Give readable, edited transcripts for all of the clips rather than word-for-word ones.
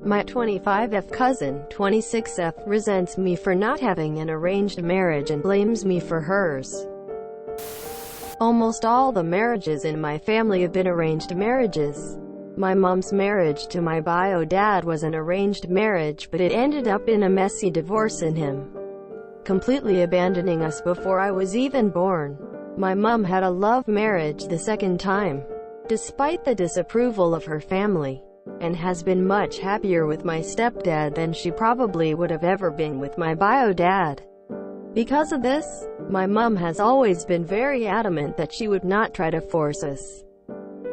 My 25F cousin, 26F, resents me for not having an arranged marriage and blames me for hers. Almost all the marriages in my family have been arranged marriages. My mom's marriage to my bio dad was an arranged marriage, but it ended up in a messy divorce and him completely abandoning us before I was even born. My mom had a love marriage the second time, despite the disapproval of her family, and has been much happier with my stepdad than she probably would have ever been with my bio dad. Because of this, my mom has always been very adamant that she would not try to force us,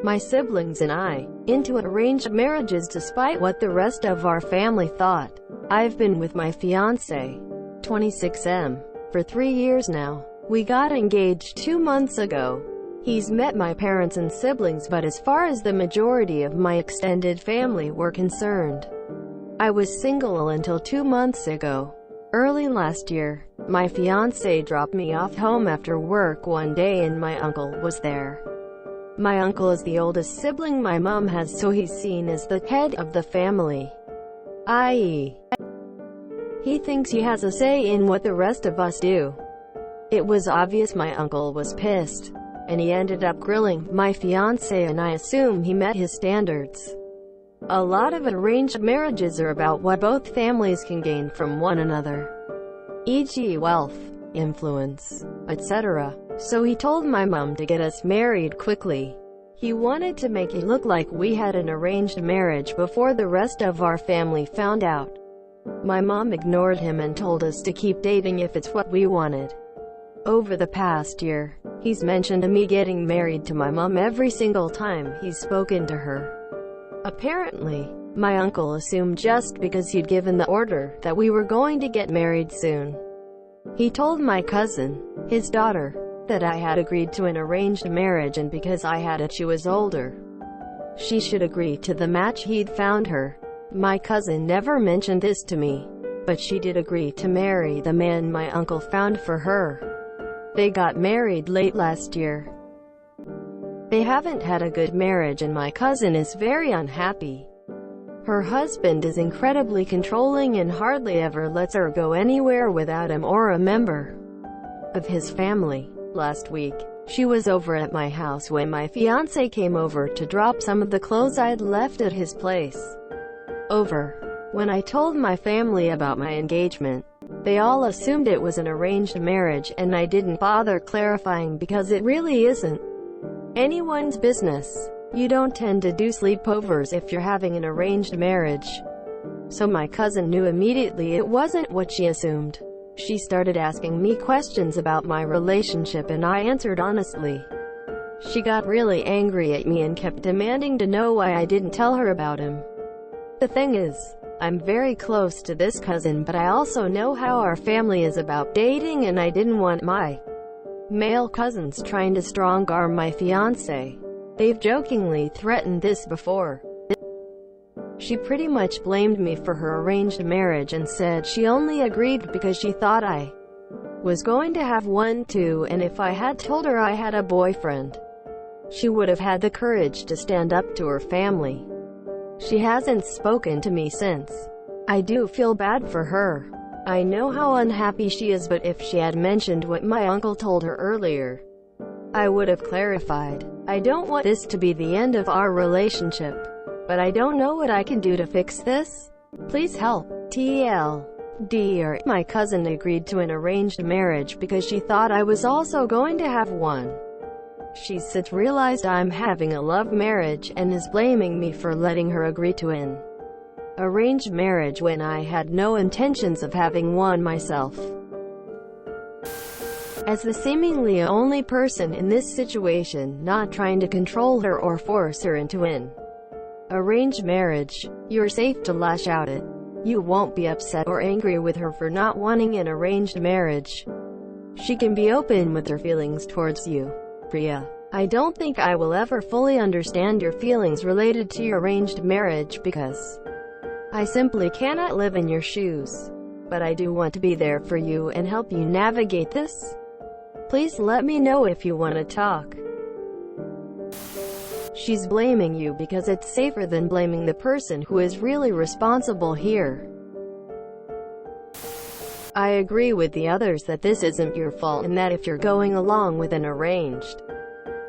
my siblings and I, into arranged marriages despite what the rest of our family thought. I've been with my fiancé, 26M, for 3 years now. We got engaged 2 months ago. He's met my parents and siblings, but as far as the majority of my extended family were concerned, I was single until 2 months ago. Early last year, my fiancé dropped me off home after work one day and my uncle was there. My uncle is the oldest sibling my mom has, so he's seen as the head of the family, i.e., he thinks he has a say in what the rest of us do. It was obvious my uncle was pissed, and he ended up grilling my fiancé, and I assume he met his standards. A lot of arranged marriages are about what both families can gain from one another, e.g. wealth, influence, etc. So he told my mom to get us married quickly. He wanted to make it look like we had an arranged marriage before the rest of our family found out. My mom ignored him and told us to keep dating if it's what we wanted. Over the past year, he's mentioned me getting married to my mom every single time he's spoken to her. Apparently, my uncle assumed just because he'd given the order that we were going to get married soon. He told my cousin, his daughter, that I had agreed to an arranged marriage, and because I had it, she was older, she should agree to the match he'd found her. My cousin never mentioned this to me, but she did agree to marry the man my uncle found for her. They got married late last year. They haven't had a good marriage and my cousin is very unhappy. Her husband is incredibly controlling and hardly ever lets her go anywhere without him or a member of his family. Last week, she was over at my house when my fiancé came over to drop some of the clothes I'd left at his place. When I told my family about my engagement, they all assumed it was an arranged marriage, and I didn't bother clarifying because it really isn't anyone's business. You don't tend to do sleepovers if you're having an arranged marriage. So my cousin knew immediately it wasn't what she assumed. She started asking me questions about my relationship and I answered honestly. She got really angry at me and kept demanding to know why I didn't tell her about him. The thing is, I'm very close to this cousin, but I also know how our family is about dating, and I didn't want my male cousins trying to strong-arm my fiancé. They've jokingly threatened this before. She pretty much blamed me for her arranged marriage and said she only agreed because she thought I was going to have one too, and if I had told her I had a boyfriend, she would have had the courage to stand up to her family. She hasn't spoken to me since. I do feel bad for her. I know how unhappy she is, but if she had mentioned what my uncle told her earlier, I would have clarified. I don't want this to be the end of our relationship, but I don't know what I can do to fix this. Please help. TLDR. My cousin agreed to an arranged marriage because she thought I was also going to have one. She's since realized I'm having a love marriage and is blaming me for letting her agree to an arranged marriage when I had no intentions of having one myself. As the seemingly only person in this situation not trying to control her or force her into an arranged marriage, you're safe to lash out at. You won't be upset or angry with her for not wanting an arranged marriage. She can be open with her feelings towards you. Priya, I don't think I will ever fully understand your feelings related to your arranged marriage because I simply cannot live in your shoes. But I do want to be there for you and help you navigate this. Please let me know if you want to talk. She's blaming you because it's safer than blaming the person who is really responsible here. I agree with the others that this isn't your fault, and that if you're going along with an arranged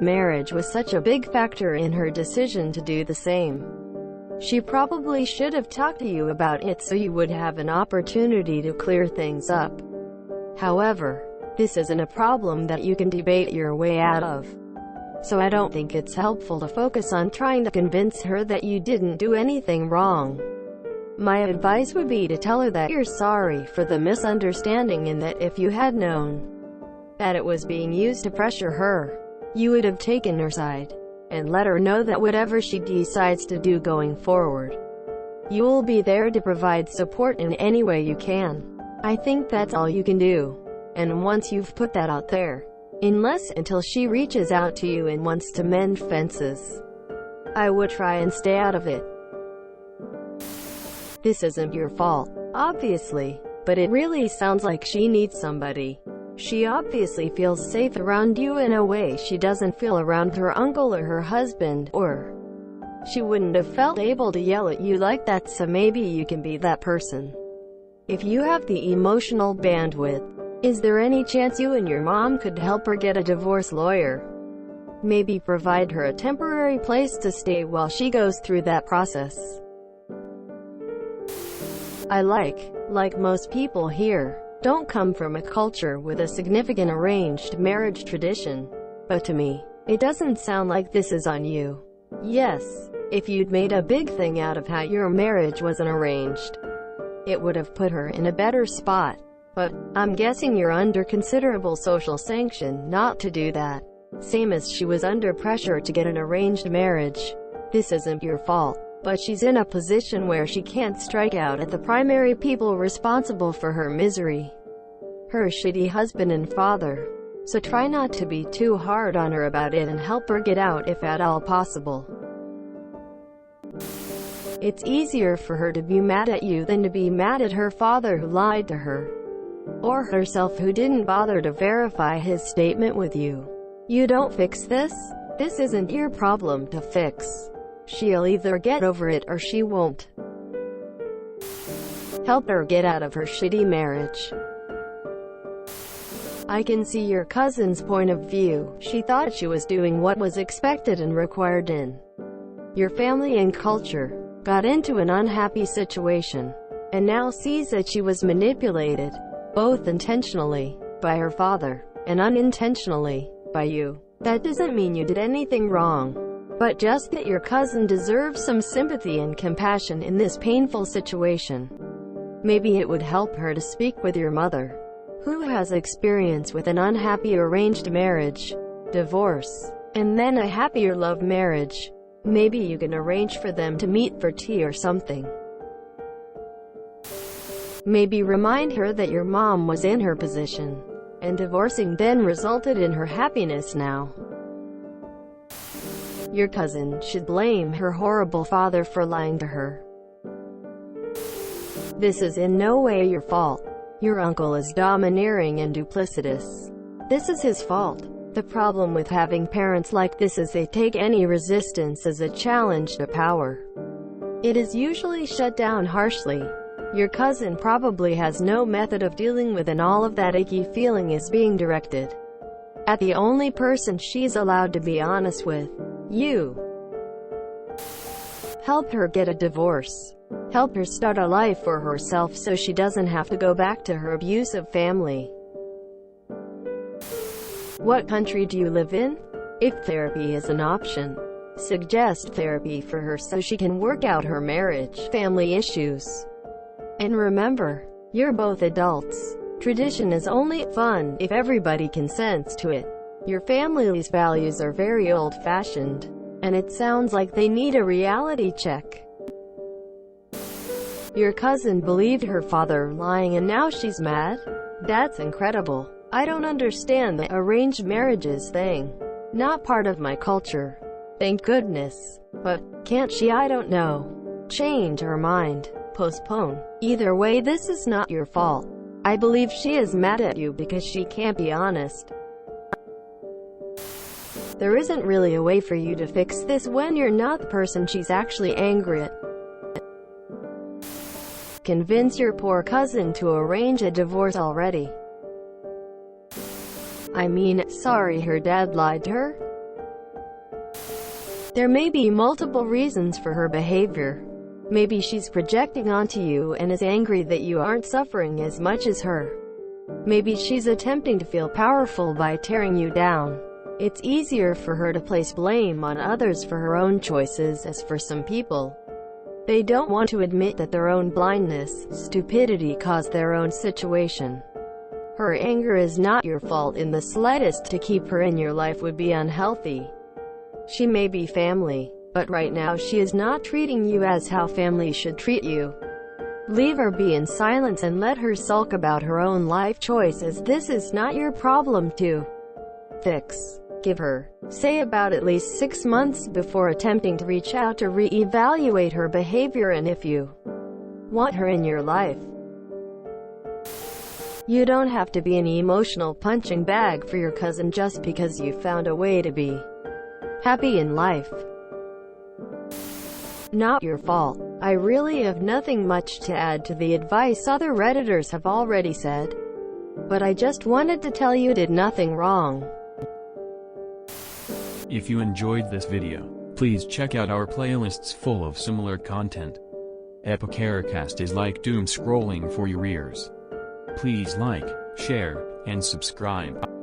marriage was such a big factor in her decision to do the same, she probably should have talked to you about it so you would have an opportunity to clear things up. However, this isn't a problem that you can debate your way out of. So I don't think it's helpful to focus on trying to convince her that you didn't do anything wrong. My advice would be to tell her that you're sorry for the misunderstanding, and that if you had known that it was being used to pressure her, you would have taken her side, and let her know that whatever she decides to do going forward, you will be there to provide support in any way you can. I think that's all you can do. And once you've put that out there, unless until she reaches out to you and wants to mend fences, I would try and stay out of it. This isn't your fault, obviously, but it really sounds like she needs somebody. She obviously feels safe around you in a way she doesn't feel around her uncle or her husband, or she wouldn't have felt able to yell at you like that, so maybe you can be that person. If you have the emotional bandwidth, is there any chance you and your mom could help her get a divorce lawyer? Maybe provide her a temporary place to stay while she goes through that process. I like most people here, don't come from a culture with a significant arranged marriage tradition. But to me, it doesn't sound like this is on you. Yes, if you'd made a big thing out of how your marriage wasn't arranged, it would have put her in a better spot. But I'm guessing you're under considerable social sanction not to do that. Same as she was under pressure to get an arranged marriage. This isn't your fault, but she's in a position where she can't strike out at the primary people responsible for her misery, her shitty husband and father. So try not to be too hard on her about it and help her get out if at all possible. It's easier for her to be mad at you than to be mad at her father who lied to her, or herself who didn't bother to verify his statement with you. You don't fix this. This isn't your problem to fix. She'll either get over it or she won't. Help her get out of her shitty marriage. I can see your cousin's point of view. She thought she was doing what was expected and required in your family and culture, got into an unhappy situation, and now sees that she was manipulated, both intentionally, by her father, and unintentionally, by you. That doesn't mean you did anything wrong, but just that your cousin deserves some sympathy and compassion in this painful situation. Maybe it would help her to speak with your mother, who has experience with an unhappy arranged marriage, divorce, and then a happier love marriage. Maybe you can arrange for them to meet for tea or something. Maybe remind her that your mom was in her position, and divorcing then resulted in her happiness now. Your cousin should blame her horrible father for lying to her. This is in no way your fault. Your uncle is domineering and duplicitous. This is his fault. The problem with having parents like this is they take any resistance as a challenge to power. It is usually shut down harshly. Your cousin probably has no method of dealing with, and all of that icky feeling is being directed at the only person she's allowed to be honest with, you. Help her get a divorce. Help her start a life for herself so she doesn't have to go back to her abusive family. What country do you live in? If therapy is an option, suggest therapy for her so she can work out her marriage, family issues. And remember, you're both adults. Tradition is only fun if everybody consents to it. Your family's values are very old-fashioned, and it sounds like they need a reality check. Your cousin believed her father lying and now she's mad? That's incredible. I don't understand the arranged marriages thing. Not part of my culture. Thank goodness. But can't she, I don't know, change her mind? Postpone. Either way, this is not your fault. I believe she is mad at you because she can't be honest. There isn't really a way for you to fix this when you're not the person she's actually angry at. Convince your poor cousin to arrange a divorce already. I mean, sorry her dad lied to her? There may be multiple reasons for her behavior. Maybe she's projecting onto you and is angry that you aren't suffering as much as her. Maybe she's attempting to feel powerful by tearing you down. It's easier for her to place blame on others for her own choices, as for some people, they don't want to admit that their own blindness, stupidity caused their own situation. Her anger is not your fault in the slightest. To keep her in your life would be unhealthy. She may be family, but right now she is not treating you as how family should treat you. Leave her be in silence and let her sulk about her own life choices. This is not your problem to fix. Give her, say, about at least 6 months before attempting to reach out to re-evaluate her behavior. And if you want her in your life, you don't have to be an emotional punching bag for your cousin just because you found a way to be happy in life. Not your fault. I really have nothing much to add to the advice other Redditors have already said, but I just wanted to tell you did nothing wrong. If you enjoyed this video, please check out our playlists full of similar content. Epicaricast is like doom scrolling for your ears. Please like, share, and subscribe.